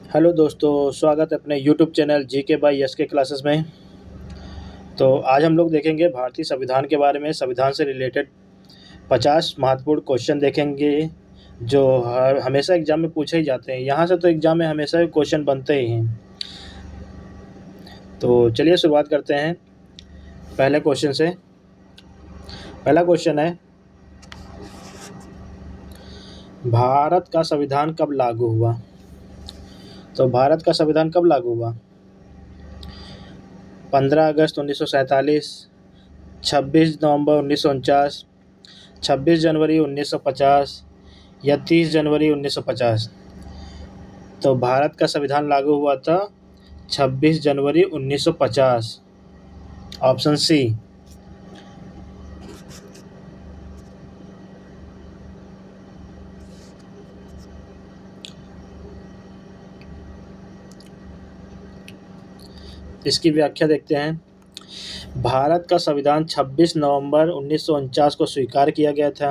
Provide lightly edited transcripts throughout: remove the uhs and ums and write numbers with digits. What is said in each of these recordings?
Hello दोस्तों, स्वागत है अपने YouTube channel GK by SK classes में। तो आज हम लोग देखेंगे भारतीय संविधान के बारे में। संविधान से रिलेटेड 50 महत्वपूर्ण क्वेश्चन देखेंगे जो हमेशा एग्जाम में पूछे ही जाते हैं। यहाँ से तो एग्जाम में हमेशा क्वेश्चन बनते ही हैं। तो चलिए शुरुआत करते हैं पहले क्वेश्चन से। पहला क्वेश्चन है, भारत का संविधान कब लागू हुआ? तो भारत का संविधान कब लागू हुआ? 15 अगस्त 1947, 26 नवंबर 1949, 26 जनवरी 1950 या 30 जनवरी 1950। तो भारत का संविधान लागू हुआ था 26 जनवरी 1950, ऑप्शन सी। इसकी व्याख्या देखते हैं। भारत का संविधान 26 नवंबर 1949 को स्वीकार किया गया था।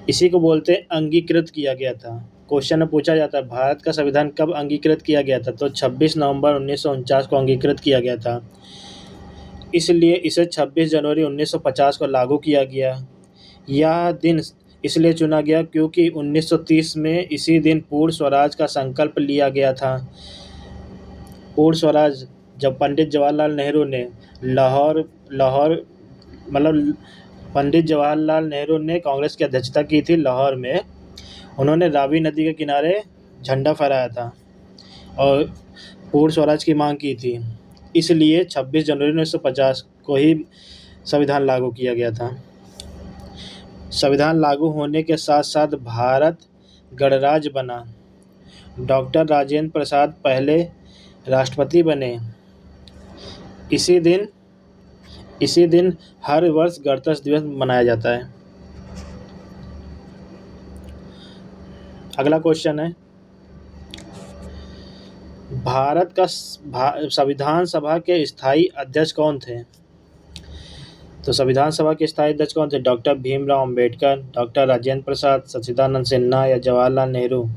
इसी को बोलते हैं अंगीकृत किया गया था। क्वेश्चन में पूछा जाता है भारत का संविधान कब अंगीकृत किया गया था, तो 26 नवंबर 1949 को अंगीकृत किया गया था। इसलिए इसे 26 जनवरी 1950 को लागू किया गया। यह दिन इसलिए चुना गया क्योंकि 1930 में इसी दिन पूर्ण स्वराज का संकल्प लिया गया था। पूर्ण स्वराज जब पंडित जवाहरलाल नेहरू ने लाहौर लाहौर मतलब पंडित जवाहरलाल नेहरू ने कांग्रेस की अध्यक्षता की थी लाहौर में। उन्होंने रावी नदी के किनारे झंडा फहराया था और पूर्ण स्वराज की मांग की थी। इसलिए 26 जनवरी 1950 को ही संविधान लागू किया गया था। संविधान लागू होने के साथ साथ भारत गणराज्य बना। डॉक्टर राजेंद्र प्रसाद पहले राष्ट्रपति बने। इसी दिन हर वर्ष गणतंत्र दिवस मनाया जाता है। अगला क्वेश्चन है, भारत का संविधान सभा के स्थायी अध्यक्ष कौन थे? तो संविधान सभा के स्थायी अध्यक्ष कौन थे? डॉक्टर भीमराव अंबेडकर, डॉक्टर राजेंद्र प्रसाद, सच्चिदानंद सिन्हा या जवाहरलाल नेहरू।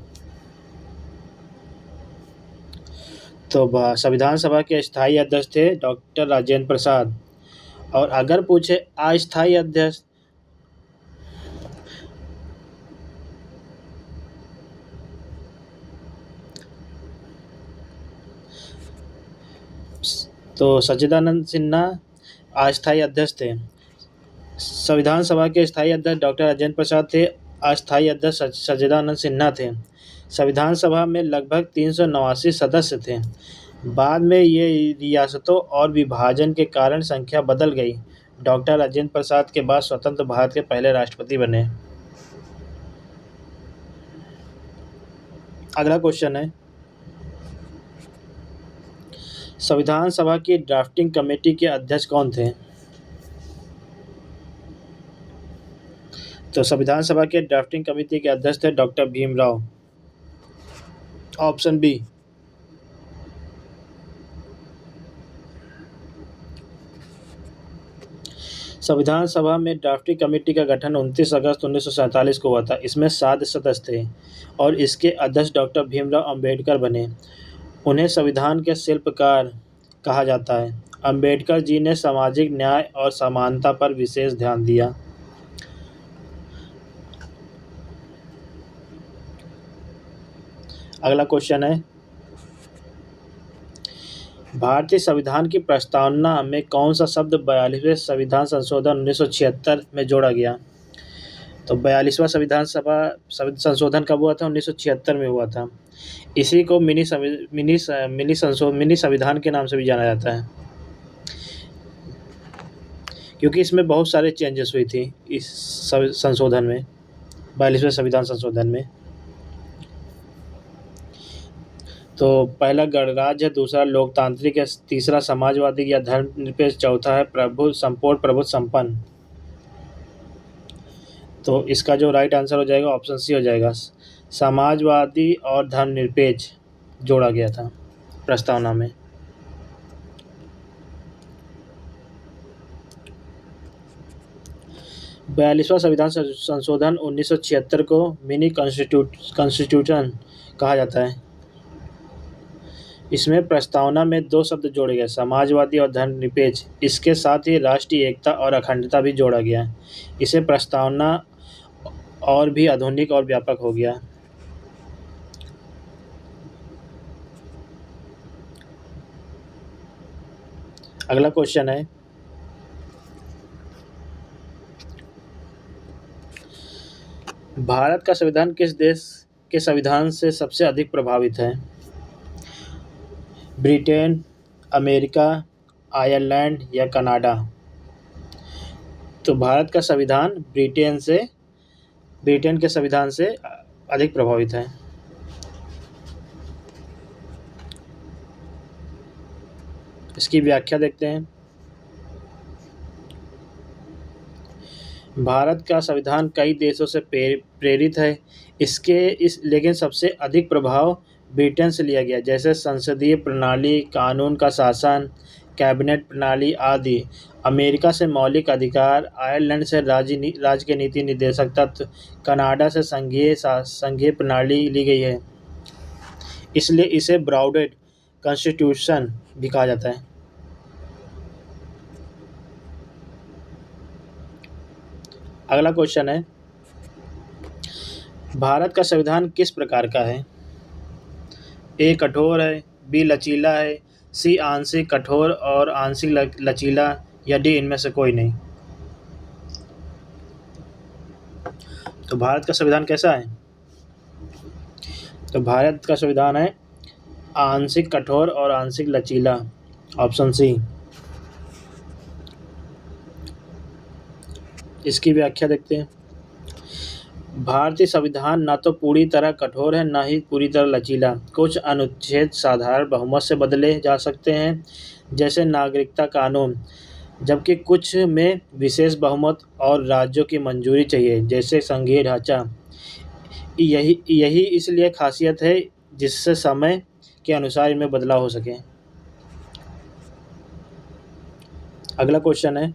तो संविधान सभा के स्थायी अध्यक्ष थे डॉक्टर राजेंद्र प्रसाद। और अगर पूछे अस्थायी अध्यक्ष, तो सच्चिदानंद सिन्हा अस्थायी अध्यक्ष थे। संविधान सभा के स्थायी अध्यक्ष डॉक्टर राजेंद्र प्रसाद थे। अस्थायी अध्यक्ष सच्चिदानंद सिन्हा थे। संविधान सभा में लगभग 389 सदस्य थे। बाद में ये रियासतों और विभाजन के कारण संख्या बदल गई। डॉक्टर राजेंद्र प्रसाद के बाद स्वतंत्र भारत के पहले राष्ट्रपति बने। अगला क्वेश्चन है, संविधान सभा की ड्राफ्टिंग कमेटी के अध्यक्ष कौन थे? तो संविधान सभा के ड्राफ्टिंग कमेटी के अध्यक्ष थे डॉक्टर भीमराव, ऑप्शन बी। संविधान सभा में ड्राफ्टिंग कमेटी का गठन 29 अगस्त 1947 को हुआ था। इसमें 7 सदस्य थे और इसके अध्यक्ष डॉक्टर भीमराव अंबेडकर बने। उन्हें संविधान के शिल्पकार कहा जाता है। अंबेडकर जी ने सामाजिक न्याय और समानता पर विशेष ध्यान दिया। अगला क्वेश्चन है, भारतीय संविधान की प्रस्तावना में कौन सा शब्द 42वें संविधान संशोधन 1976 में जोड़ा गया? तो 42वां संशोधन कब हुआ था? 1976 में हुआ था। इसी को मिनी संविधान के नाम से भी जाना जाता है, क्योंकि इसमें बहुत सारे चेंजेस हुई थी इस संशोधन में, 42वें संविधान संशोधन में। तो पहला गणराज्य है, दूसरा लोकतांत्रिक है, तीसरा समाजवादी या धर्मनिरपेक्ष, चौथा है संपूर्ण प्रभुत्व संपन्न। तो इसका जो राइट आंसर हो जाएगा ऑप्शन सी हो जाएगा। समाजवादी और धर्मनिरपेक्ष जोड़ा गया था प्रस्तावना में। बयालीसवां संविधान संशोधन 1976 को मिनी कॉन्स्टिट्यूशन कहा जाता है। इसमें प्रस्तावना में दो शब्द जोड़े गए, समाजवादी और धर्मनिरपेक्ष। इसके साथ ही राष्ट्रीय एकता और अखंडता भी जोड़ा गया है। इसे प्रस्तावना और भी आधुनिक और व्यापक हो गया। अगला क्वेश्चन है, भारत का संविधान किस देश के संविधान से सबसे अधिक प्रभावित है? ब्रिटेन, अमेरिका, आयरलैंड या कनाडा? तो भारत का संविधान ब्रिटेन के संविधान से अधिक प्रभावित है। इसकी व्याख्या देखते हैं। भारत का संविधान कई देशों से प्रेरित है। लेकिन सबसे अधिक प्रभाव ब्रिटेन से लिया गया, जैसे संसदीय प्रणाली, कानून का शासन, कैबिनेट प्रणाली आदि। अमेरिका से मौलिक अधिकार, आयरलैंड से राज्य के नीति निर्देशक तत्व, कनाडा से संघीय प्रणाली ली गई है। इसलिए इसे ब्राउडेड कॉन्स्टिट्यूशन भी कहा जाता है। अगला क्वेश्चन है, भारत का संविधान किस प्रकार का है? ए कठोर है, बी लचीला है, सी आंशिक कठोर और आंशिक लचीला, या डी इनमें से कोई नहीं? तो भारत का संविधान कैसा है? तो भारत का संविधान है आंशिक कठोर और आंशिक लचीला, ऑप्शन सी। इसकी व्याख्या देखते हैं। भारतीय संविधान न तो पूरी तरह कठोर है, न ही पूरी तरह लचीला। कुछ अनुच्छेद साधारण बहुमत से बदले जा सकते हैं, जैसे नागरिकता कानून, जबकि कुछ में विशेष बहुमत और राज्यों की मंजूरी चाहिए, जैसे संघीय ढांचा। यही इसलिए खासियत है, जिससे समय के अनुसार इनमें बदलाव हो सके। अगला क्वेश्चन है,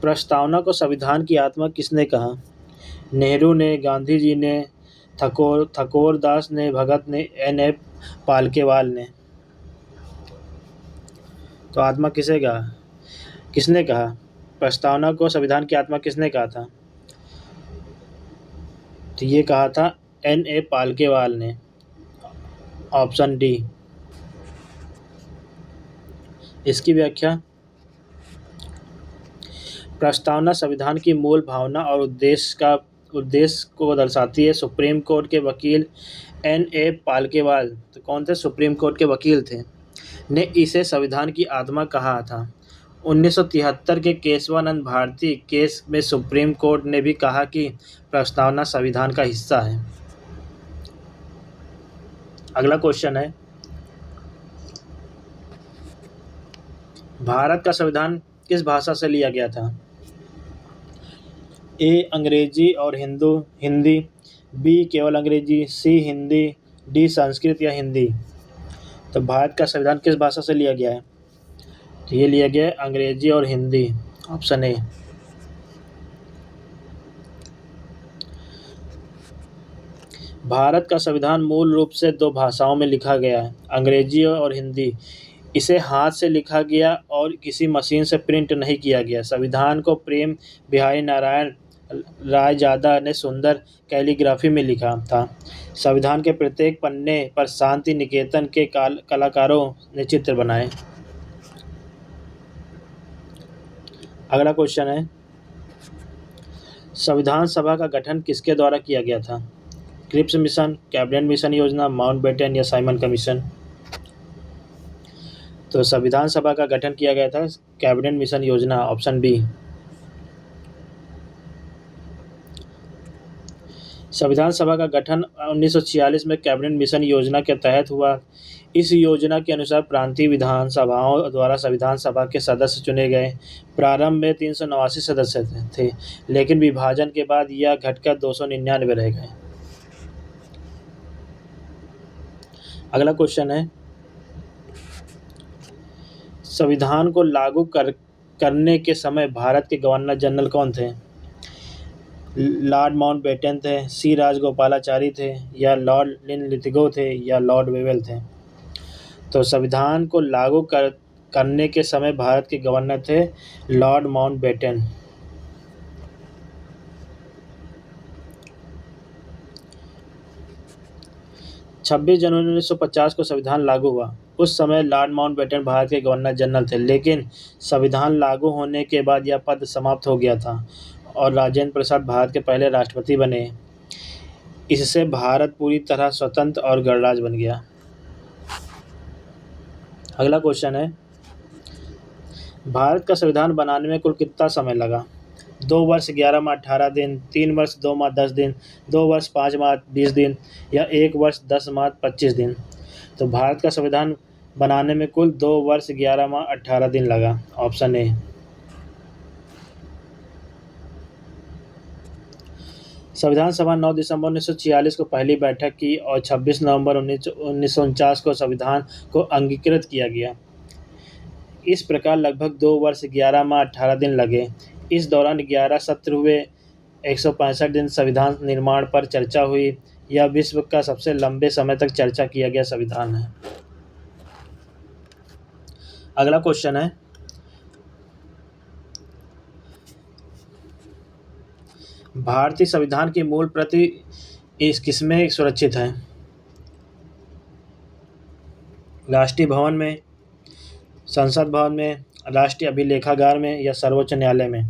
प्रस्तावना को संविधान की आत्मा किसने कहा? नेहरू ने, गांधी जी ने, ठकुर दास ने, भगत ने, N.A. पालकेवाल ने? तो आत्मा किसने कहा? प्रस्तावना को संविधान की आत्मा किसने कहा था? तो ये कहा था N.A. पालकेवाल ने, ऑप्शन डी। इसकी व्याख्या, प्रस्तावना संविधान की मूल भावना और उद्देश्य को दर्शाती है। सुप्रीम कोर्ट के वकील N.A. पालकेवाल, तो कौन थे? सुप्रीम कोर्ट के वकील थे, ने इसे संविधान की आत्मा कहा था। 1973 के केशवानंद भारती केस में सुप्रीम कोर्ट ने भी कहा कि प्रस्तावना संविधान का हिस्सा है। अगला क्वेश्चन है, भारत का संविधान किस भाषा से लिया गया था? ए अंग्रेजी और हिंदी, बी केवल अंग्रेजी, सी हिंदी, डी संस्कृत या हिंदी? तो भारत का संविधान किस भाषा से लिया गया है? तो ये लिया गया है अंग्रेजी और हिंदी, ऑप्शन ए। भारत का संविधान मूल रूप से दो भाषाओं में लिखा गया है, अंग्रेजी और हिंदी। इसे हाथ से लिखा गया और किसी मशीन से प्रिंट नहीं किया गया। संविधान को प्रेम बिहारी नारायण रायजादा ने सुंदर कैलीग्राफी में लिखा था। संविधान के प्रत्येक पन्ने पर शांति निकेतन के कलाकारों ने चित्र बनाए। अगला क्वेश्चन है, संविधान सभा का गठन किसके द्वारा किया गया था? क्रिप्स मिशन, कैबिनेट मिशन योजना, माउंटबेटन या साइमन कमीशन? तो संविधान सभा का गठन किया गया था कैबिनेट मिशन योजना, ऑप्शन बी। संविधान सभा का गठन 1946 में कैबिनेट मिशन योजना के तहत हुआ। इस योजना के अनुसार प्रांतीय विधानसभाओं द्वारा संविधान सभा के सदस्य चुने गए। प्रारंभ में 389 सदस्य थे, लेकिन विभाजन के बाद यह घटकर 299 रह गए। अगला क्वेश्चन है, संविधान को लागू करने के समय भारत के गवर्नर जनरल कौन थे? लॉर्ड माउंटबेटन थे, सी राजगोपालाचारी थे, या लॉर्ड लिनलिथगो थे, या लॉर्ड वेवेल थे? तो संविधान को लागू करने के समय भारत के गवर्नर थे लॉर्ड माउंटबेटन। 26 जनवरी 1950 को संविधान लागू हुआ। उस समय लॉर्ड माउंटबेटन भारत के गवर्नर जनरल थे, लेकिन संविधान लागू होने के बाद यह पद समाप्त हो गया था और राजेंद्र प्रसाद भारत के पहले राष्ट्रपति बने। इससे भारत पूरी तरह स्वतंत्र और गणराज्य बन गया। अगला क्वेश्चन है, भारत का संविधान बनाने में कुल कितना समय लगा? 2 वर्ष 11 माह 18 दिन, 3 वर्ष 2 माह 10 दिन, 2 वर्ष 5 माह 20 दिन या 1 वर्ष 10 माह 25 दिन। तो भारत का संविधान बनाने में कुल 2 वर्ष 11 माह 18 दिन लगा। Option A. संविधान सभा 9 दिसंबर 1946 को पहली बैठक की और 26 नवंबर 1949 को संविधान को अंगीकृत किया गया। इस प्रकार लगभग 2 वर्ष 11 माह 18 दिन लगे। इस दौरान 11 सत्र हुए, 165 दिन संविधान निर्माण पर चर्चा हुई। यह विश्व का सबसे लंबे समय तक चर्चा किया गया संविधान है। अगला क्वेश्चन है, भारतीय संविधान की मूल प्रति किसमें सुरक्षित है? राष्ट्रीय भवन में, संसद भवन में, राष्ट्रीय अभिलेखागार में या सर्वोच्च न्यायालय में?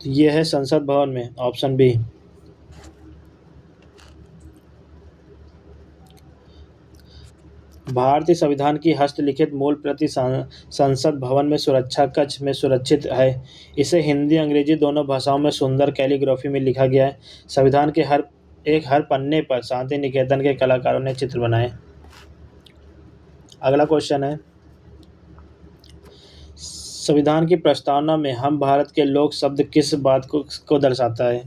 तो ये है संसद भवन में। Option B. भारतीय संविधान की हस्तलिखित मूल प्रति संसद भवन में सुरक्षा कक्ष में सुरक्षित है। इसे हिंदी अंग्रेजी दोनों भाषाओं में सुंदर कैलीग्राफी में लिखा गया है। संविधान के हर पन्ने पर शांति निकेतन के कलाकारों ने चित्र बनाए। अगला क्वेश्चन है, संविधान की प्रस्तावना में हम भारत के लोग शब्द किस बात को दर्शाता है?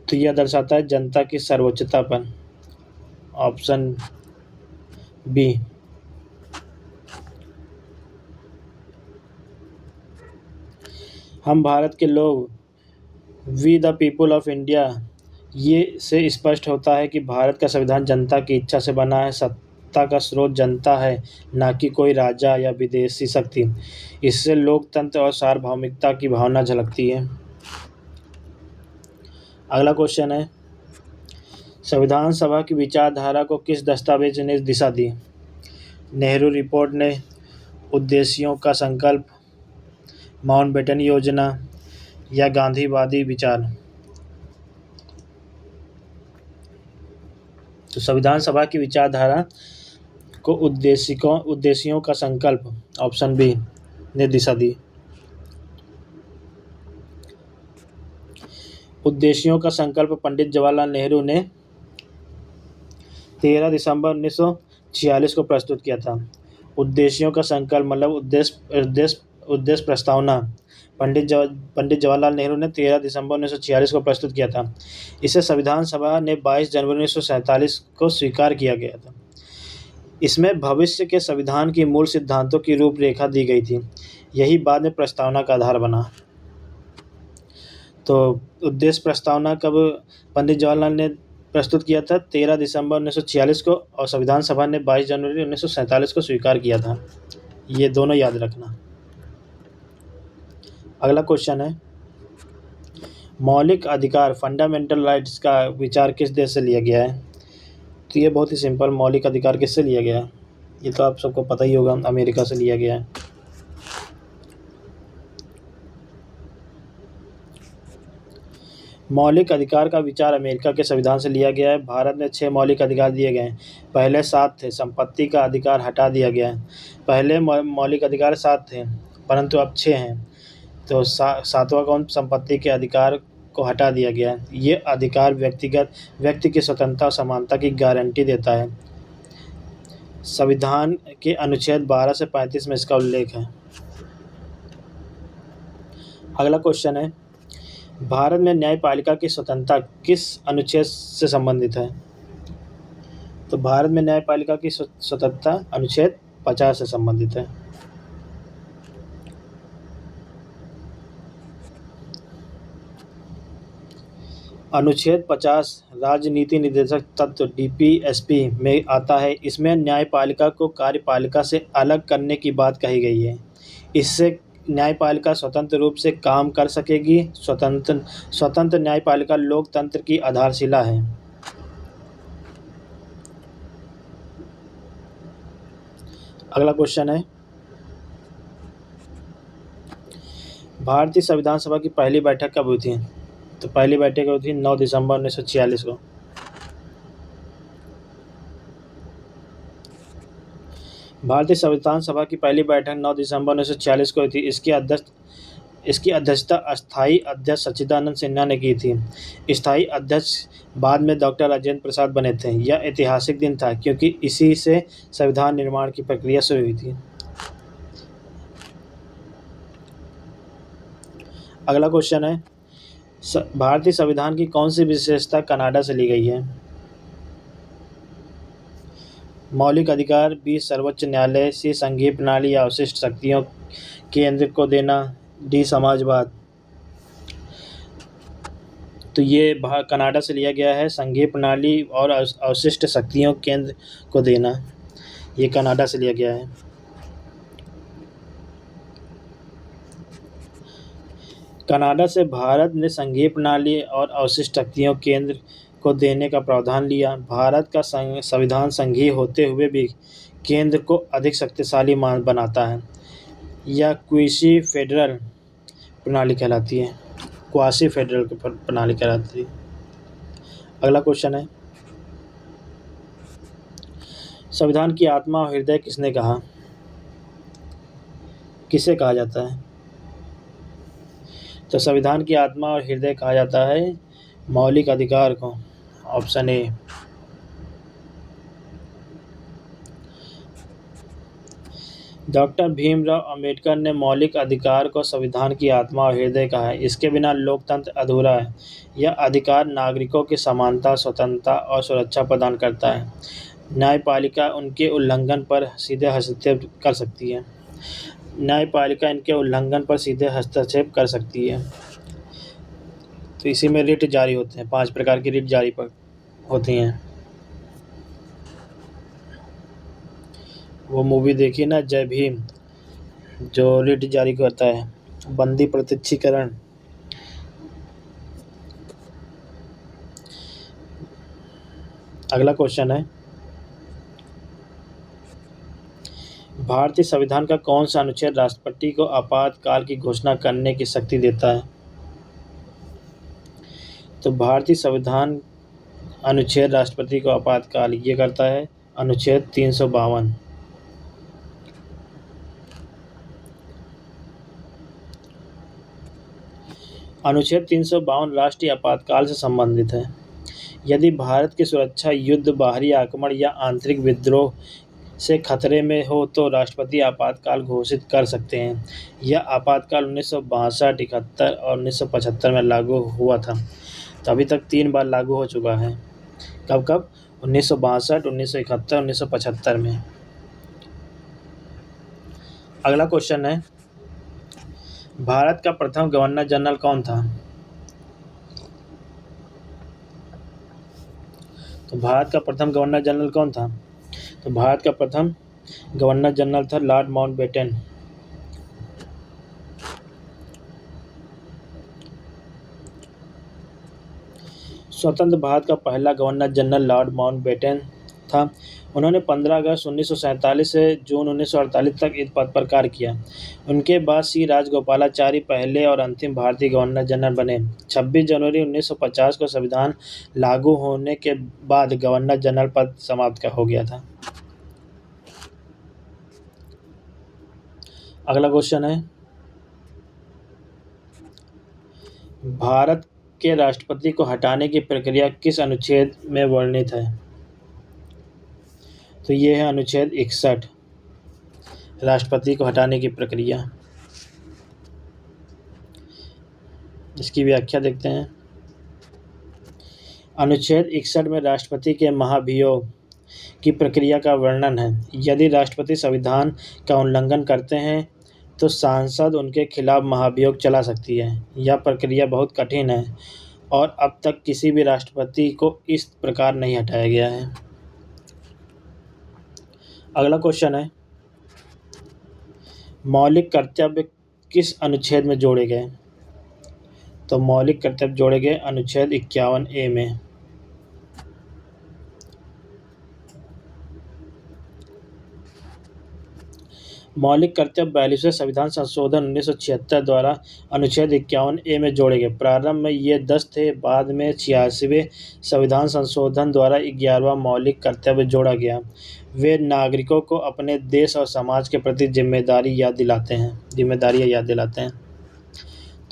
तो यह दर्शाता है जनता की सर्वोच्चता पर। Option B. हम भारत के लोग, we the people of India, ये से स्पष्ट होता है कि भारत का संविधान जनता की इच्छा से बना है। सत्ता का स्रोत जनता है, ना कि कोई राजा या विदेशी शक्ति। इससे लोकतंत्र और सार्वभौमिकता की भावना झलकती है। अगला क्वेश्चन है, संविधान सभा की विचारधारा को किस दस्तावेज ने दिशा दी? नेहरू रिपोर्ट ने, उद्देश्यों का संकल्प, माउंटबेटन योजना या गांधीवादी विचार? तो संविधान सभा की विचारधारा को उद्देश्यों का संकल्प, ऑप्शन बी, ने दिशा दी। उद्देश्यों का संकल्प पंडित जवाहरलाल नेहरू ने 13 दिसंबर 1946 को प्रस्तुत किया था। उद्देश्यों का संकल्प मतलब उद्देश्य प्रस्तावना पंडित जवाहरलाल नेहरू ने 13 दिसंबर 1946 को प्रस्तुत किया था। इसे संविधान सभा ने 22 जनवरी 1947 को स्वीकार किया गया था। इसमें भविष्य के संविधान की मूल सिद्धांतों की रूपरेखा दी गई थी। यही बाद में प्रस्तावना का आधार बना। तो उद्देश्य प्रस्तावना कब पंडित जवाहरलाल ने प्रस्तुत किया था? 13 दिसंबर 1946 को, और संविधान सभा ने 22 जनवरी 1947 को स्वीकार किया था। ये दोनों याद रखना। अगला क्वेश्चन है, मौलिक अधिकार फंडामेंटल राइट्स का विचार किस देश से लिया गया है? तो ये बहुत ही सिंपल, मौलिक अधिकार किससे लिया गया है? ये तो आप सबको पता ही होगा, अमेरिका से लिया गया है। मौलिक अधिकार का विचार अमेरिका के संविधान से लिया गया है। भारत में 6 मौलिक अधिकार दिए गए हैं। पहले 7 थे, संपत्ति का अधिकार हटा दिया गया है। पहले मौलिक अधिकार 7 थे, परंतु अब 6 हैं। तो 7वां कौन? संपत्ति के अधिकार को हटा दिया गया है। ये अधिकार व्यक्ति की स्वतंत्रता और समानता की गारंटी देता है। संविधान के अनुच्छेद 12 से 35 में इसका उल्लेख है। अगला क्वेश्चन है, भारत में न्यायपालिका की स्वतंत्रता किस अनुच्छेद से संबंधित है? तो भारत में न्यायपालिका की स्वतंत्रता अनुच्छेद 50 से संबंधित है। अनुच्छेद 50 राजनीति निर्देशक तत्व डीपीएसपी में आता है। इसमें न्यायपालिका को कार्यपालिका से अलग करने की बात कही गई है। इससे न्यायपालिका स्वतंत्र रूप से काम कर सकेगी। स्वतंत्र न्यायपालिका लोकतंत्र की आधारशिला है। अगला क्वेश्चन है, भारतीय संविधान सभा की पहली बैठक कब हुई थी? तो पहली बैठक हुई थी 9 दिसंबर 1946 को। भारतीय संविधान सभा की पहली बैठक 9 दिसंबर 1946 को हुई थी। इसकी अध्यक्षता अस्थायी अध्यक्ष सच्चिदानंद सिन्हा ने की थी। स्थायी अध्यक्ष बाद में डॉक्टर राजेंद्र प्रसाद बने थे। यह ऐतिहासिक दिन था क्योंकि इसी से संविधान निर्माण की प्रक्रिया शुरू हुई थी। अगला क्वेश्चन है, भारतीय संविधान की कौन सी विशेषता कनाडा से ली गई है? मौलिक अधिकार, बी सर्वोच्च न्यायालय, सी संघीय प्रणाली या अवशिष्ट शक्तियों केंद्र को देना, डी समाजवाद। तो ये कनाडा से लिया गया है, संघीय प्रणाली और अवशिष्ट शक्तियों केंद्र को देना, ये कनाडा से लिया गया है। कनाडा से भारत ने संघीय प्रणाली और अवशिष्ट शक्तियों केंद्र को देने का प्रावधान लिया। भारत का संविधान संघीय होते हुए भी केंद्र को अधिक शक्तिशाली बनाता है। यह क्वासी फेडरल प्रणाली कहलाती है। क्वासी फेडरल प्रणाली कहलाती है। अगला क्वेश्चन है, संविधान की आत्मा और हृदय किसने कहा? किसे कहा जाता है? तो संविधान की आत्मा और हृदय कहा जाता है मौलिक अधिकार को। Option A. Doctor Bhimrao Ambedkar ने मौलिक अधिकार को संविधान की आत्मा और हृदय कहा है। इसके बिना लोकतंत्र अधूरा है। यह अधिकार नागरिकों की समानता, स्वतंत्रता और सुरक्षा प्रदान करता है। न्यायपालिका उनके उल्लंघन पर सीधे हस्तक्षेप कर सकती है। न्यायपालिका इनके उल्लंघन पर सीधे हस्तक्षेप कर सकती है। तो इसी में रिट जारी होते हैं। 5 प्रकार की रिट जारी होती हैं। वो मूवी देखी ना, जय भीम, जो रिट जारी करता है, बंदी प्रत्यक्षीकरण। अगला क्वेश्चन है, भारतीय संविधान का कौन सा अनुच्छेद राष्ट्रपति को आपातकाल की घोषणा करने की शक्ति देता है? तो भारतीय संविधान अनुच्छेद राष्ट्रपति को आपातकाल ये करता है अनुच्छेद 352। अनुच्छेद 352 राष्ट्रीय आपातकाल से संबंधित है। यदि भारत की सुरक्षा, युद्ध, बाहरी आक्रमण या आंतरिक विद्रोह से खतरे में हो तो राष्ट्रपति आपातकाल घोषित कर सकते हैं। यह आपातकाल 1962, 71 और 1975 में लागू हुआ था। तो अभी तक 3 बार लागू हो चुका है। कब कब? 1962, 1971, 1975 में। अगला क्वेश्चन है, भारत का प्रथम गवर्नर जनरल कौन था? तो भारत का प्रथम गवर्नर जनरल कौन था? तो भारत का प्रथम गवर्नर जनरल था लॉर्ड माउंटबेटन। स्वतंत्र भारत का पहला गवर्नर जनरल लॉर्ड माउंटबेटन था। उन्होंने 15 अगस्त 1947 से जून 1948 तक इस पद पर कार्य किया। उनके बाद सी राजगोपालाचारी पहले और अंतिम भारतीय गवर्नर जनरल बने। 26 जनवरी 1950 को संविधान लागू होने के बाद गवर्नर जनरल पद समाप्त हो गया था। अगला क्वेश्चन है, भारत के राष्ट्रपति को हटाने की प्रक्रिया किस अनुच्छेद में वर्णित है? तो ये है अनुच्छेद 61, राष्ट्रपति को हटाने की प्रक्रिया। इसकी व्याख्या देखते हैं। अनुच्छेद 61 में राष्ट्रपति के महाभियोग की प्रक्रिया का वर्णन है। यदि राष्ट्रपति संविधान का उल्लंघन करते हैं तो सांसद उनके खिलाफ महाभियोग चला सकती है। यह प्रक्रिया बहुत कठिन है और अब तक किसी भी राष्ट्रपति को इस प्रकार नहीं हटाया गया है। अगला क्वेश्चन है, मौलिक कर्तव्य किस अनुच्छेद में जोड़े गए? तो मौलिक कर्तव्य जोड़े गए अनुच्छेद 51A में। मौलिक कर्तव्य 42वें संविधान संशोधन 1976 द्वारा अनुच्छेद 51A में जोड़े गए। प्रारंभ में ये 10 थे, बाद में 86वें संविधान संशोधन द्वारा 11वां मौलिक कर्तव्य जोड़ा गया। वे नागरिकों को अपने देश और समाज के प्रति जिम्मेदारियां याद दिलाते हैं।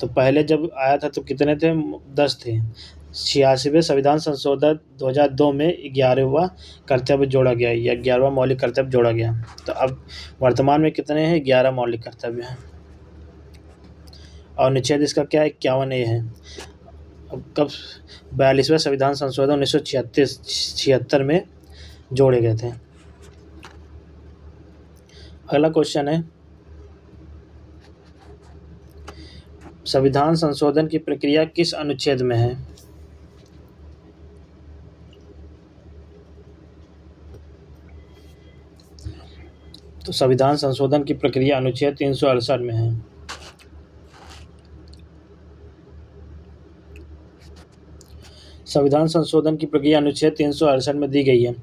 तो पहले जब आया था तो कितने थे? 10 थे। 86वें संविधान संशोधन 2002 में 11वां कर्तव्य जोड़ा गया या 11वां मौलिक कर्तव्य जोड़ा गया। तो अब वर्तमान में कितने हैं? 11 मौलिक कर्तव्य हैं और अनुच्छेद इसका क्या है? 51A है। अब कब 42वें संविधान संशोधन 1976 में जोड़े गए थे। अगला क्वेश्चन है, संविधान संशोधन की प्रक्रिया किस अनुच्छेद में है? तो संविधान संशोधन की प्रक्रिया अनुच्छेद 368 में है। संविधान संशोधन की प्रक्रिया अनुच्छेद 368 में दी गई है।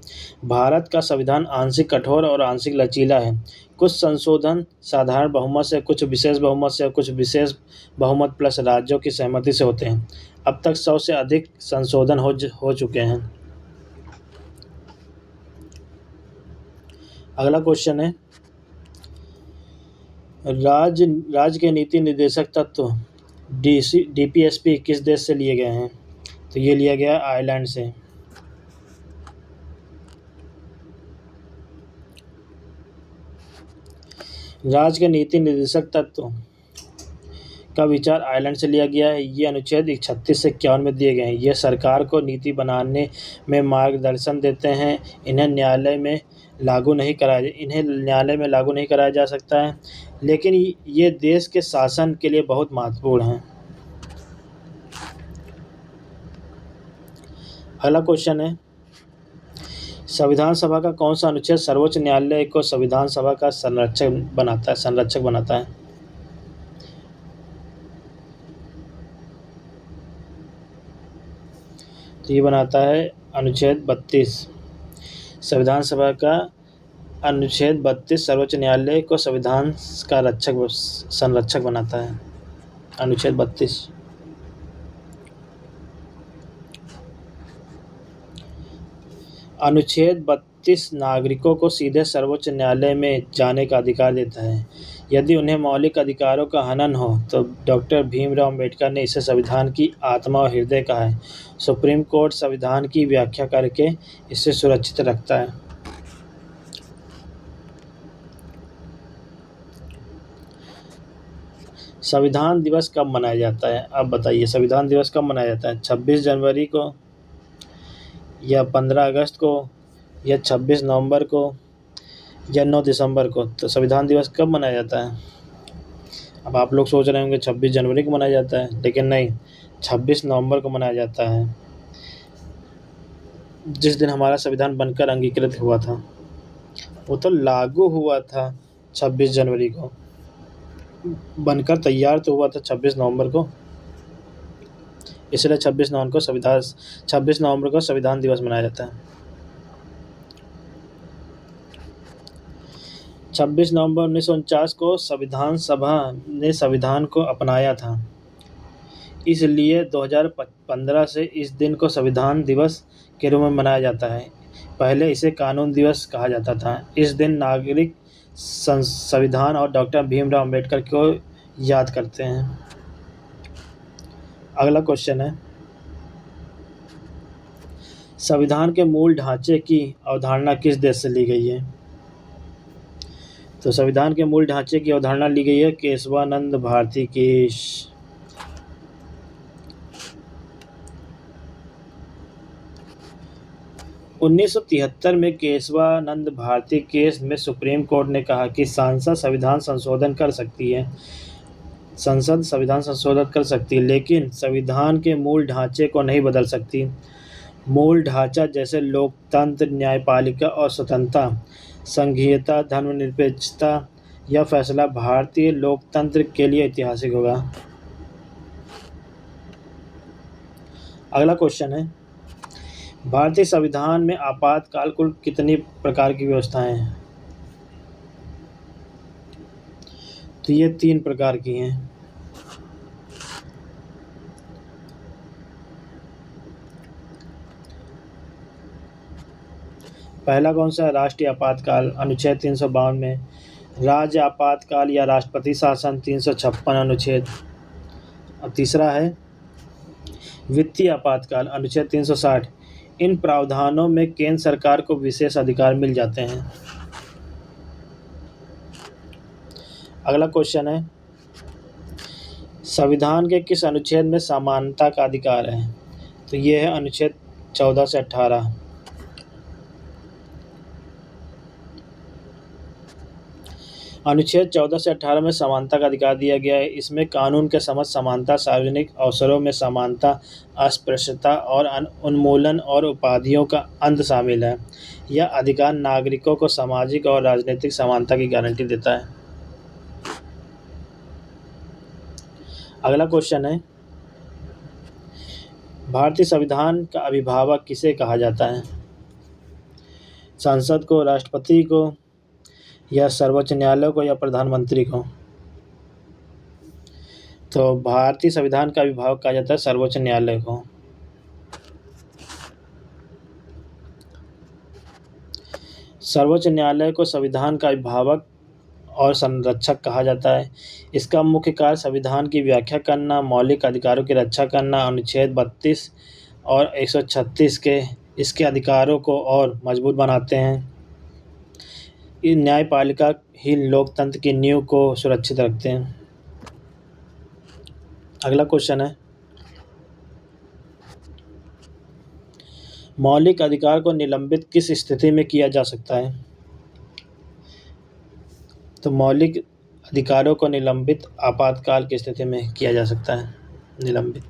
भारत का संविधान आंशिक कठोर और आंशिक लचीला है। कुछ संशोधन साधारण बहुमत से, कुछ विशेष बहुमत से और कुछ विशेष बहुमत प्लस राज्यों की सहमति से होते हैं। अब तक 100 से अधिक संशोधन हो चुके हैं। अगला क्वेश्चन है, राज्य के नीति निर्देशक तत्व DPSP किस देश से लिए गए हैं? तो ये लिया गया आयरलैंड से। राज्य के नीति निर्देशक तत्व का विचार आयरलैंड से लिया गया है। ये अनुच्छेद 36 से 51 में दिए गए हैं। ये सरकार को नीति बनाने में मार्गदर्शन देते हैं। इन्हें न्यायालय में लागू नहीं कराया जा सकता है, लेकिन ये देश के शासन के लिए बहुत महत्वपूर्ण हैं। अगला क्वेश्चन है, संविधान सभा का कौन सा अनुच्छेद सर्वोच्च न्यायालय को संविधान सभा का संरक्षक बनाता है? तो ये बनाता है अनुच्छेद 32। संविधान सभा का अनुच्छेद 32 सर्वोच्च न्यायालय को संविधान का संरक्षक बनाता है। अनुच्छेद 32। अनुच्छेद 32 नागरिकों को सीधे सर्वोच्च न्यायालय में जाने का अधिकार देता है यदि उन्हें मौलिक अधिकारों का हनन हो। तो डॉक्टर भीमराव अंबेडकर ने इसे संविधान की आत्मा और हृदय कहा है। सुप्रीम कोर्ट संविधान की व्याख्या करके इसे सुरक्षित रखता है। संविधान दिवस कब मनाया जाता है? अब बताइए, संविधान दिवस कब मनाया जाता है? 26 जनवरी को या 15 अगस्त को या 26 नवंबर को या 9 दिसंबर को? तो संविधान दिवस कब मनाया जाता है? अब आप लोग सोच रहे होंगे 26 जनवरी को मनाया जाता है, लेकिन नहीं, 26 नवंबर को मनाया जाता है, जिस दिन हमारा संविधान बनकर अंगीकृत हुआ था। वो तो लागू हुआ था 26 जनवरी को, बनकर तैयार तो हुआ था 26 नवंबर को, इसलिए 26 नवंबर को संविधान दिवस मनाया जाता है। 26 नवंबर 1949 को संविधान सभा ने संविधान को अपनाया था, इसलिए 2015 से इस दिन को संविधान दिवस के रूप में मनाया जाता है। पहले इसे कानून दिवस कहा जाता था। इस दिन नागरिक संविधान और डॉक्टर भीमराव अंबेडकर को याद करते हैं। अगला क्वेश्चन है, संविधान के मूल ढांचे की अवधारणा किस देश से ली गई है? तो संविधान के मूल ढांचे की अवधारणा ली गई है केशवानंद भारती की। 1973 में केशवानंद भारती केस में सुप्रीम कोर्ट ने कहा कि संसद संविधान संशोधन कर सकती है। संसद संविधान संशोधन कर सकती है, लेकिन संविधान के मूल ढांचे को नहीं बदल सकती। मूल ढांचा जैसे लोकतंत्र, न्यायपालिका और स्वतंत्रता, संघीयता, धर्मनिरपेक्षता यह फैसला भारतीय लोकतंत्र के लिए ऐतिहासिक होगा। अगला क्वेश्चन है, भारतीय संविधान में आपातकाल कुल कितनी प्रकार की व्यवस्थाएं हैं? तो ये 3 प्रकार की हैं। पहला कौन सा है? राष्ट्रीय आपातकाल अनुच्छेद 352 में, राज्य आपातकाल या राष्ट्रपति शासन 356 अनुच्छेद। और तीसरा है वित्तीय आपातकाल अनुच्छेद 360। इन प्रावधानों में केंद्र सरकार को विशेष अधिकार मिल जाते हैं। अगला क्वेश्चन है, संविधान के किस अनुच्छेद में समानता का अधिकार है? तो ये है अनुच्छेद 14 से 18। अनुच्छेद 14 से 18 में समानता का अधिकार दिया गया है। इसमें कानून के समक्ष समानता, सार्वजनिक अवसरों में समानता, अस्पृश्यता और उन्मूलन और उपाधियों का अंत शामिल है। यह अधिकार नागरिकों को सामाजिक और राजनीतिक समानता की गारंटी देता है। अगला क्वेश्चन है, भारतीय संविधान का अभिभावक किसे कहा जाता है? संसद को, राष्ट्रपति को, या सर्वोच्च न्यायालय को, या प्रधानमंत्री को? तो भारतीय संविधान का अभिभावक कहा जाता है सर्वोच्च न्यायालय को। सर्वोच्च न्यायालय को संविधान का अभिभावक और संरक्षक कहा जाता है। इसका मुख्य कार्य संविधान की व्याख्या करना, मौलिक अधिकारों की रक्षा करना, अनुच्छेद 32 और 136 के इसके अधिकारों को और मजबूत बनाते हैं। न्यायपालिका ही लोकतंत्र की नींव को सुरक्षित रखते हैं। अगला क्वेश्चन है, मौलिक अधिकार को निलंबित किस स्थिति में किया जा सकता है? तो मौलिक अधिकारों को निलंबित आपातकाल की स्थिति में किया जा सकता है। निलंबित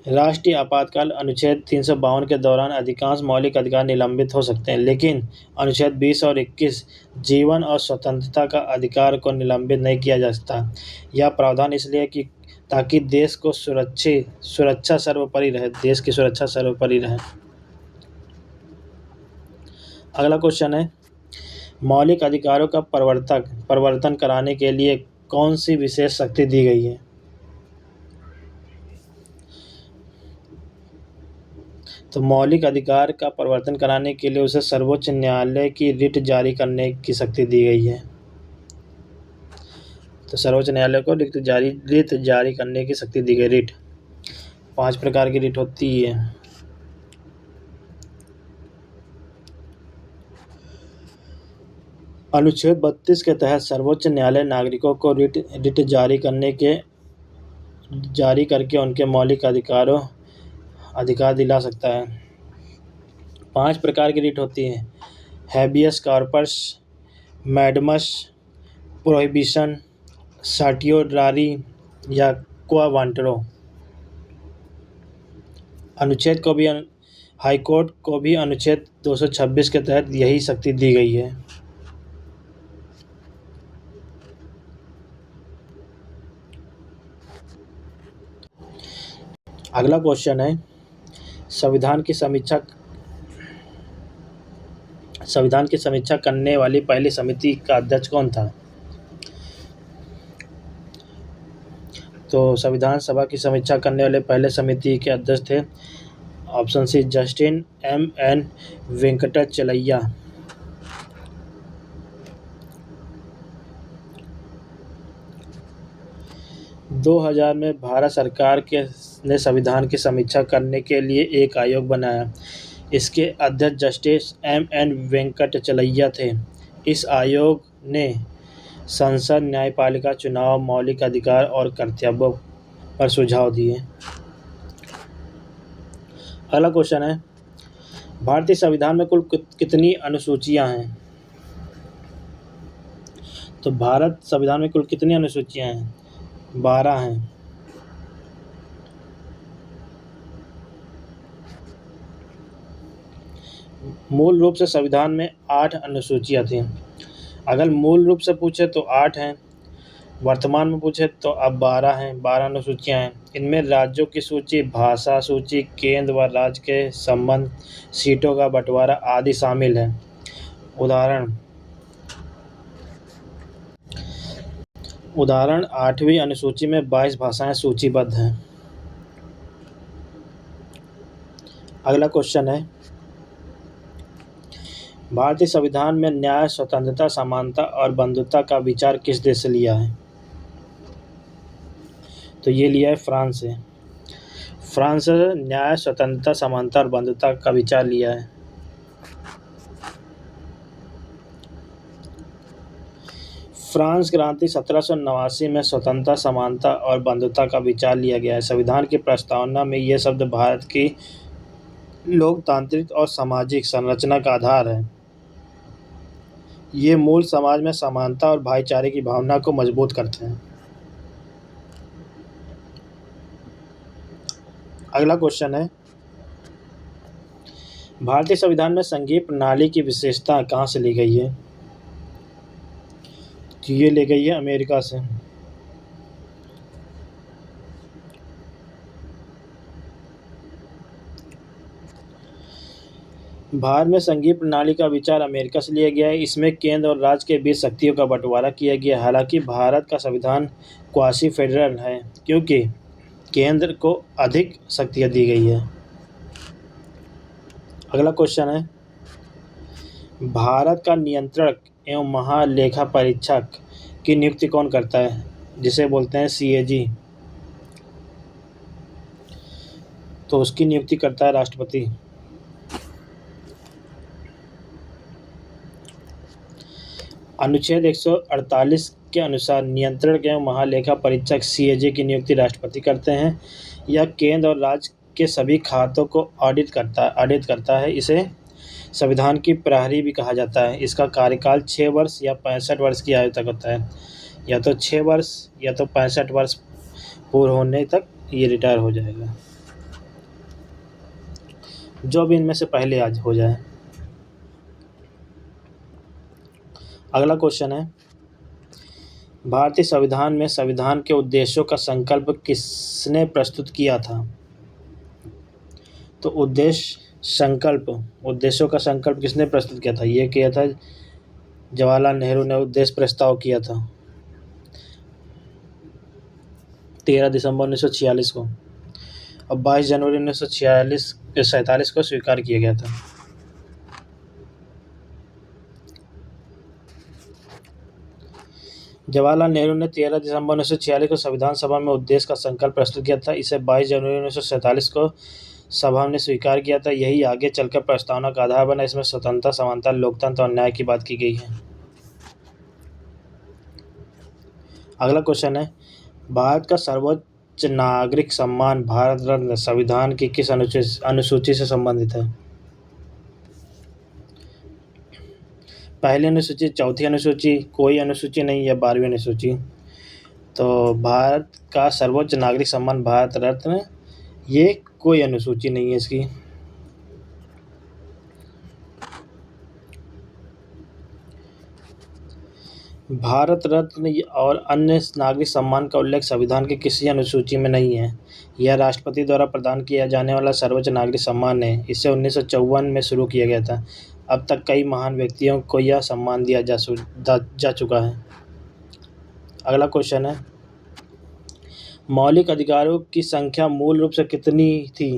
राष्ट्रीय आपातकाल अनुच्छेद 352 के दौरान अधिकांश मौलिक अधिकार निलंबित हो सकते हैं, लेकिन अनुच्छेद 20 और 21 जीवन और स्वतंत्रता का अधिकार को निलंबित नहीं किया जा सकता। यह प्रावधान इसलिए कि ताकि देश को सुरक्षा सर्वोपरि रहे, देश की सुरक्षा सर्वोपरि रहे। अगला क्वेश्चन है, मौलिक अधिकारों का परिवर्तन कराने के लिए कौन सी विशेष शक्ति दी गई है? तो मौलिक अधिकार का परिवर्तन कराने के लिए उसे सर्वोच्च न्यायालय की रिट जारी करने की शक्ति दी गई है। तो सर्वोच्च न्यायालय को रिट जारी करने की शक्ति दी गई। रिट 5 प्रकार की रिट होती है। अनुच्छेद 32 के तहत सर्वोच्च न्यायालय नागरिकों को रिट जारी करके उनके मौलिक अधिकार दिला सकता है। 5 प्रकार की रिट होती है: हैबियस कॉर्पस, मैडमस, प्रोहिबिशन, सर्टियोरारी या क्वा वांटरो। हाईकोर्ट को भी अनुच्छेद 226 के तहत यही शक्ति दी गई है। अगला क्वेश्चन है, संविधान की समीक्षा करने वाली पहली समिति का अध्यक्ष कौन था? तो संविधान सभा की समीक्षा करने वाले पहले समिति के अध्यक्ष थे option C justice M.N. Venkatachaliah. - 2000 में भारत सरकार ने संविधान की समीक्षा करने के लिए एक आयोग बनाया। इसके अध्यक्ष जस्टिस M.N. वेंकटचलैया थे। इस आयोग ने संसद, न्यायपालिका, चुनाव, मौलिक अधिकार और कर्तव्यों पर सुझाव दिए। अगला क्वेश्चन है, भारतीय संविधान में कुल कितनी अनुसूचियां हैं? तो भारत संविधान में कुल कितनी अनुसूचियां हैं? 12 हैं। मूल रूप से संविधान में 8 अनुसूचियां थीं। अगर मूल रूप से पूछे तो 8 हैं, वर्तमान में पूछे तो अब 12 हैं, 12 अनुसूचियां हैं। इनमें राज्यों की सूची, भाषा सूची, केंद्र व राज्य के संबंध, सीटों का बंटवारा आदि शामिल हैं। उदाहरण 8वीं अनुसूची में 22 भाषाएं सूचीबद्ध हैं। अगला क्वेश्चन है, भारतीय संविधान में न्याय, स्वतंत्रता, समानता और बंधुता का विचार किस देश से लिया है? तो ये लिया है फ्रांस से। फ्रांस से न्याय, स्वतंत्रता, समानता और बंधुता का विचार लिया है। फ्रांस क्रांति 1789 में स्वतंत्रता, समानता और बंधुता का विचार लिया गया है। संविधान की प्रस्तावना में ये शब्द भारत की लोकतांत्रिक और सामाजिक संरचना का आधार है। ये मूल समाज में समानता और भाईचारे की भावना को मजबूत करते हैं। अगला क्वेश्चन है, भारतीय संविधान में संघीय प्रणाली की विशेषता कहाँ से ली गई है? तो ये ली गई है अमेरिका से। भारत में संघीय प्रणाली का विचार अमेरिका से लिया गया है। इसमें केंद्र और राज्य के बीच शक्तियों का बंटवारा किया गया है। हालांकि भारत का संविधान क्वासी फेडरल है, क्योंकि केंद्र को अधिक शक्तियां दी गई है। अगला क्वेश्चन है, भारत का नियंत्रक एवं महालेखा परीक्षक की नियुक्ति कौन करता है, जिसे बोलते हैं CAG? तो उसकी नियुक्ति करता है राष्ट्रपति। अनुच्छेद 148 के अनुसार नियंत्रक एवं महालेखा परीक्षक CAG की नियुक्ति राष्ट्रपति करते हैं। यह केंद्र और राज्य के सभी खातों को ऑडिट करता है। इसे संविधान की प्रहरी भी कहा जाता है। इसका कार्यकाल 6 वर्ष या 65 वर्ष की आयु तक होता है। या तो 6 वर्ष या तो 65 वर्ष पूर्ण होने तक ये रिटायर हो जाएगा, जो भी इनमें से पहले आज हो जाए। अगला क्वेश्चन है, भारतीय संविधान में संविधान के उद्देश्यों का संकल्प किसने प्रस्तुत किया था? तो उद्देश्यों का संकल्प किसने प्रस्तुत किया था? ये किया था जवाहरलाल नेहरू ने उद्देश्य प्रस्ताव किया था 13 दिसंबर 1946 को, और 22 जनवरी 1947 को स्वीकार किया गया था। जवाहरलाल नेहरू ने 13 दिसंबर 1946 को संविधान सभा में उद्देश्य का संकल्प प्रस्तुत किया था। इसे 22 जनवरी 1947 को सभा ने स्वीकार किया था। यही आगे चलकर प्रस्तावना का आधार बना। इसमें स्वतंत्रता, समानता, लोकतंत्र और न्याय की बात की गई है। अगला क्वेश्चन है, भारत का सर्वोच्च नागरिक सम्मान भारत रत्न संविधान की किस अनुसूची से संबंधित है? पहली अनुसूची, चौथी अनुसूची, कोई अनुसूची नहीं, या 12वीं अनुसूची? तो भारत का सर्वोच्च नागरिक सम्मान भारत रत्न, ये कोई अनुसूची नहीं है इसकी। भारत रत्न और अन्य नागरिक सम्मान का उल्लेख संविधान की किसी अनुसूची में नहीं है। यह राष्ट्रपति द्वारा प्रदान किया जाने वाला सर्वोच्च नागरिक सम्मान है। इसे 1954 में शुरू किया गया था। अब तक कई महान व्यक्तियों को यह सम्मान दिया जा चुका है। अगला क्वेश्चन है, मौलिक अधिकारों की संख्या मूल रूप से कितनी थी?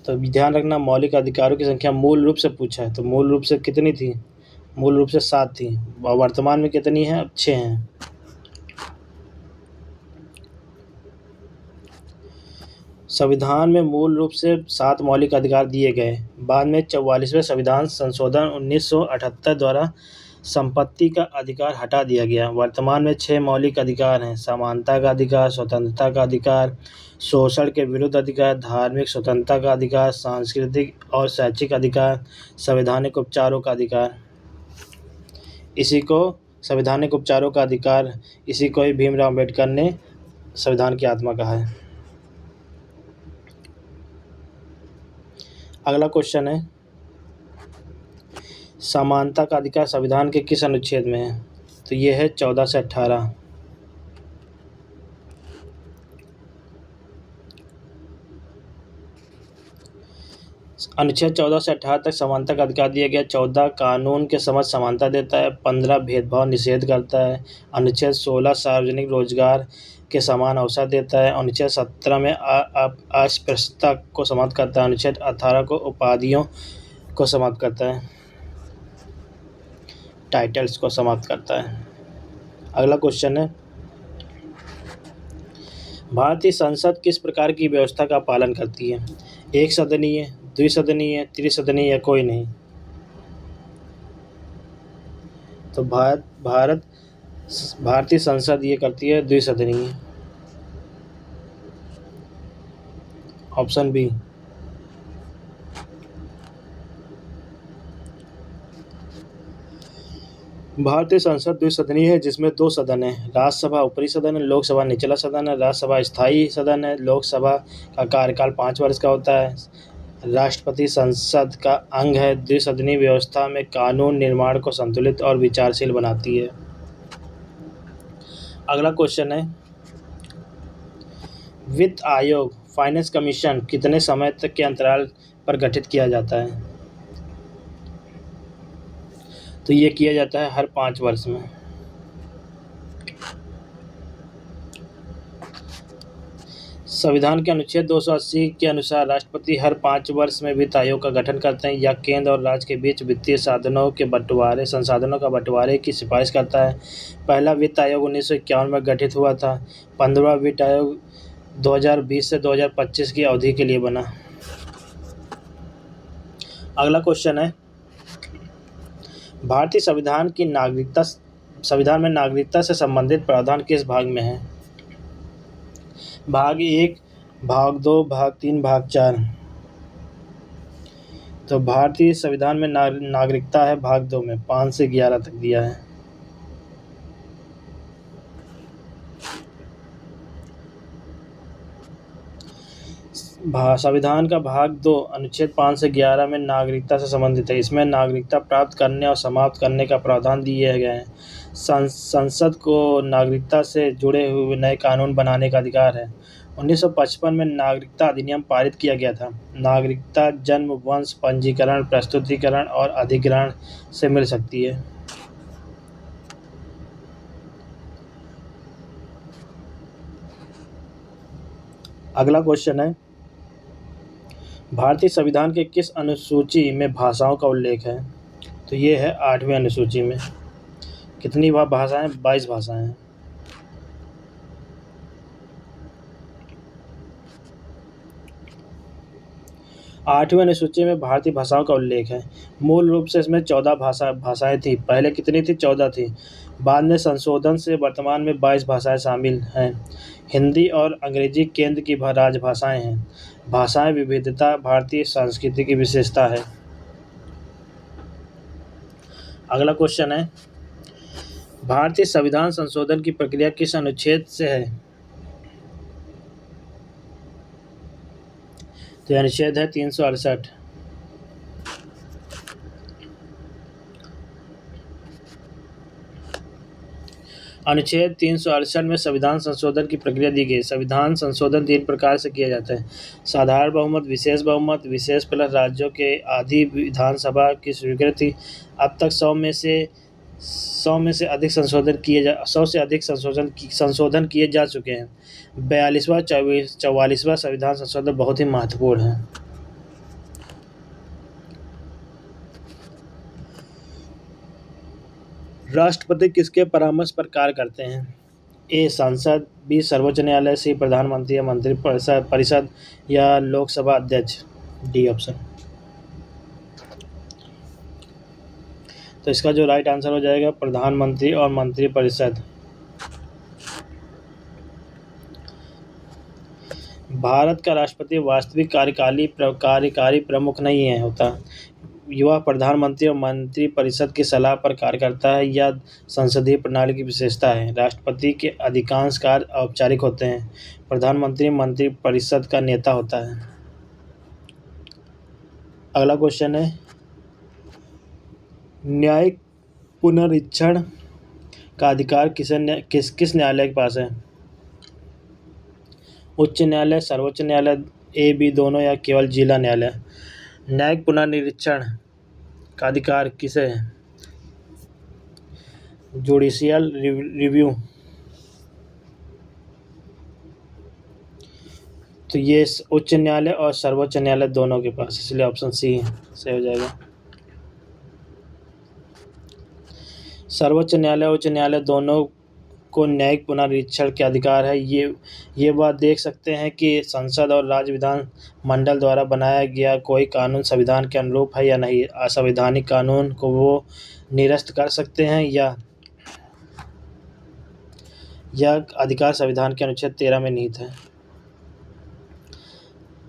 तो ध्यान रखना, मौलिक अधिकारों की संख्या मूल रूप से पूछा है, तो मूल रूप से कितनी थी? मूल रूप से 7 थी। वर्तमान में कितनी है? अब 6 हैं। संविधान में मूल रूप से 7 मौलिक अधिकार दिए गए। बाद में 44वें संविधान संशोधन 1978 द्वारा संपत्ति का अधिकार हटा दिया गया। वर्तमान में 6 मौलिक अधिकार हैं: समानता का अधिकार, स्वतंत्रता का अधिकार, शोषण के विरुद्ध अधिकार, धार्मिक स्वतंत्रता का अधिकार, सांस्कृतिक और शैक्षिक अधिकार, संवैधानिक उपचारों का अधिकार। इसी को संवैधानिक उपचारों का अधिकार, इसी को ही भीमराव अम्बेडकर ने संविधान की आत्मा कहा है। अगला क्वेश्चन है, समानता का अधिकार संविधान के किस अनुच्छेद में है? तो ये है 14 से 18। अनुच्छेद 14 से 18 तक समानता का अधिकार दिया गया। 14 कानून के समक्ष समानता देता है। 15 भेदभाव निषेध करता है। अनुच्छेद 16 सार्वजनिक रोजगार के समान अवसर देता है। अनुच्छेद 17 में अस्पृश्यता को समाप्त करता है। अनुच्छेद 18 को उपाधियों को समाप्त करता है, टाइटल्स को समाप्त करता है। अगला क्वेश्चन है, भारतीय संसद किस प्रकार की व्यवस्था का पालन करती है? एक सदनीय, द्विसदनीय, त्रिसदनीय या कोई नहीं? तो भारतीय संसद ये करती है द्विसदनीय, ऑप्शन बी। भारतीय संसद द्विसदनीय है, जिसमें 2 सदन है, राज्यसभा ऊपरी सदन है, लोकसभा निचला सदन है। राज्यसभा स्थायी सदन है। लोकसभा का कार्यकाल 5 वर्ष का होता है। राष्ट्रपति संसद का अंग है। द्विसदनीय व्यवस्था में कानून निर्माण को संतुलित और विचारशील बनाती है। अगला क्वेश्चन है, वित्त आयोग फाइनेंस कमीशन कितने समय तक के अंतराल पर गठित किया जाता है? तो ये किया जाता है हर 5 वर्ष में। संविधान के अनुच्छेद 280 के अनुसार राष्ट्रपति हर 5 वर्ष में वित्त आयोग का गठन करते हैं या केंद्र और राज्य के बीच वित्तीय संसाधनों का बंटवारे की सिफारिश करता है। पहला वित्त आयोग 1951 में गठित हुआ था। 15वां वित्त आयोग 2020 से 2025 की अवधि के लिए बना। अगला क्वेश्चन है, भारतीय संविधान में नागरिकता से संबंधित प्रावधान किस भाग में है? भाग 1, भाग 2, भाग 3, भाग 4। तो भारतीय संविधान में नागरिकता है भाग 2 में, 5 से 11 तक दिया है। संविधान का भाग 2 अनुच्छेद 5 से 11 में नागरिकता से संबंधित है। इसमें नागरिकता प्राप्त करने और समाप्त करने का प्रावधान दिए गए हैं। संसद को नागरिकता से जुड़े हुए नए कानून बनाने का अधिकार है। 1955 में नागरिकता अधिनियम पारित किया गया था। नागरिकता जन्म, वंश, पंजीकरण, प्रस्तुतिकरण और अधिग्रहण से मिल सकती है। अगला क्वेश्चन है, भारतीय संविधान के किस अनुसूची में भाषाओं का उल्लेख है? तो ये है 8वीं अनुसूची में। कितनी भाषाएं? 22 भाषाएं हैं। आठवीं अनुसूची में भारतीय भाषाओं का उल्लेख है। मूल रूप से इसमें 14 भाषाएं थी। पहले कितनी थी? 14 थी। बाद में संशोधन से वर्तमान में 22 भाषाएं शामिल हैं। हिंदी और अंग्रेजी केंद्र की राजभाषाएं हैं। भाषाएं विविधता भारतीय संस्कृति की विशेषता है। अगला क्वेश्चन है, भारतीय संविधान संशोधन की प्रक्रिया किस अनुच्छेद से है? तो अनुच्छेद है 368। अनुच्छेद 368 में संविधान संशोधन की प्रक्रिया दी गई। संविधान संशोधन 3 प्रकार से किया जाता है: साधारण बहुमत, विशेष बहुमत, विशेष प्लस राज्यों के आधी विधानसभा की स्वीकृति। अब तक 100 से अधिक संशोधन किए जा चुके हैं। 44वां संविधान संशोधन बहुत ही महत्वपूर्ण है। राष्ट्रपति किसके परामर्श पर कार्य करते हैं? ए संसद, बी सर्वोच्च न्यायालय, सी प्रधानमंत्री या मंत्री परिषद या लोकसभा अध्यक्ष, डी ऑप्शन। तो इसका जो राइट आंसर हो जाएगा प्रधानमंत्री और मंत्री परिषद। भारत का राष्ट्रपति वास्तविक कार्यकारी प्रमुख नहीं है होता। युवा प्रधानमंत्री और मंत्रिपरिषद की सलाह पर कार्य करता है या संसदीय प्रणाली की विशेषता है। राष्ट्रपति के अधिकांश कार्य औपचारिक होते हैं। प्रधानमंत्री मंत्रिपरिषद का नेता होता है। अगला क्वेश्चन है, न्यायिक पुनरीक्षण का अधिकार किस न्यायालय के पास है? उच्च न्यायालय, सर्वोच्च न्यायालय, ए बी दोनों या केवल जिला न्यायालय? न्यायिक पुनरीक्षण का अधिकार किसे है? Judicial review. तो ये उच्च न्यायालय और सर्वोच्च न्यायालय दोनों के पास, इसलिए ऑप्शन सी सही हो जाएगा। सर्वोच्च न्यायालय उच्च न्यायालय दोनों को न्यायिक पुनरीक्षण के अधिकार है। ये बात देख सकते हैं कि संसद और राज्य विधान मंडल द्वारा बनाया गया कोई कानून संविधान के अनुरूप है या नहीं। असंवैधानिक कानून को वो निरस्त कर सकते हैं या यह अधिकार संविधान के अनुच्छेद 13 में निहित है।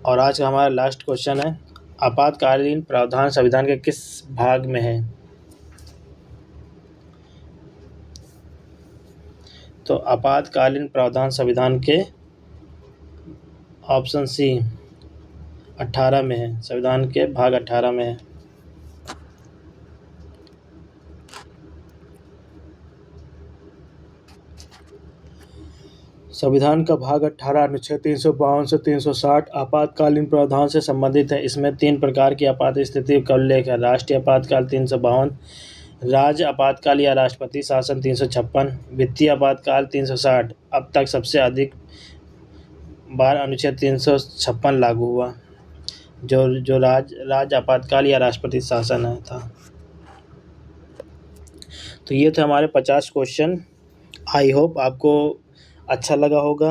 और आज का हमारा लास्ट क्वेश्चन है, आपातकालीन प्रावधान संविधान के किस भाग में है? तो आपातकालीन प्रावधान संविधान के ऑप्शन सी 18 में है, संविधान के भाग 18 में है। संविधान का भाग 18 अनुच्छेद 352 से 360 आपातकालीन प्रावधान से संबंधित है। इसमें 3 प्रकार की आपात स्थिति का उल्लेख है। राष्ट्रीय आपातकाल 352, राज्य आपातकाल या राष्ट्रपति शासन 356, वित्तीय आपातकाल 360। अब तक सबसे अधिक बार अनुच्छेद 356 लागू हुआ, जो राज्य आपातकाल या राष्ट्रपति शासन है था। तो ये थे हमारे 50 क्वेश्चन। आई होप आपको अच्छा लगा होगा।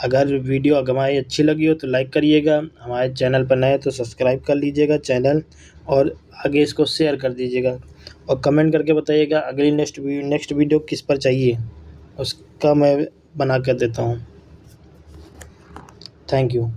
अगर वीडियो हमारी अच्छी लगी हो तो लाइक करिएगा, हमारे चैनल पर नए तो सब्सक्राइब कर लीजिएगा चैनल, और आगे इसको शेयर कर दीजिएगा, और कमेंट करके बताइएगा अगली नेक्स्ट वीडियो किस पर चाहिए, उसका मैं बना कर देता हूँ। Thank you.